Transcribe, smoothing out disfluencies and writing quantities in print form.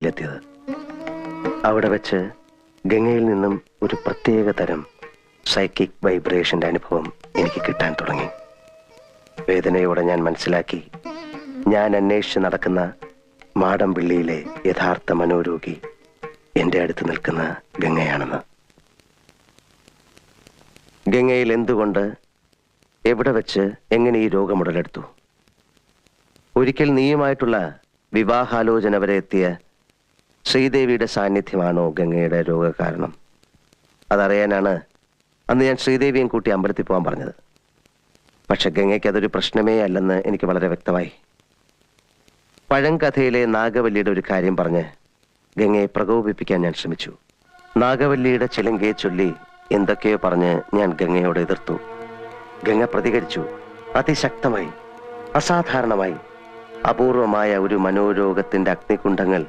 എത്തിയത്. അവിടെ വെച്ച് ഗംഗയിൽ നിന്നും ഒരു പ്രത്യേക തരം സൈക്കിക് വൈബ്രേഷന്റെ അനുഭവം എനിക്ക് കിട്ടാൻ തുടങ്ങി. വേദനയോടെ ഞാൻ മനസ്സിലാക്കി, ഞാൻ അന്വേഷിച്ച് നടക്കുന്ന മാടമ്പിള്ളിയിലെ യഥാർത്ഥ മനോരോഗി എൻ്റെ അടുത്ത് നിൽക്കുന്ന ഗംഗയാണെന്ന്. ഗംഗയിൽ എന്തുകൊണ്ട്, എവിടെ വെച്ച്, എങ്ങനെ ഈ രോഗം ഉടലെടുത്തു? ഒരിക്കൽ നീയുമായിട്ടുള്ള വിവാഹാലോചന വരെ എത്തിയ ശ്രീദേവിയുടെ സാന്നിധ്യമാണോ ഗംഗയുടെ രോഗകാരണം? അതറിയാനാണ് അന്ന് ഞാൻ ശ്രീദേവിയും കൂട്ടി അമ്പലത്തിൽ പോകാൻ പറഞ്ഞത്. പക്ഷെ ഗംഗയ്ക്ക് അതൊരു പ്രശ്നമേ അല്ലെന്ന് എനിക്ക് വളരെ വ്യക്തമായി. പഴങ്കഥയിലെ നാഗവല്ലിയുടെ ഒരു കാര്യം പറഞ്ഞ് ഗംഗയെ പ്രകോപിപ്പിക്കാൻ ഞാൻ ശ്രമിച്ചു. നാഗവല്ലിയുടെ ചിലങ്കയെ ചൊല്ലി എന്തൊക്കെയോ പറഞ്ഞ് ഞാൻ ഗംഗയോട് എതിർത്തു. ഗംഗ പ്രതികരിച്ചു. അതിശക്തമായി, അസാധാരണമായി. അപൂർവമായ ഒരു മനോരോഗത്തിന്റെ അഗ്നികുണ്ഡങ്ങൾ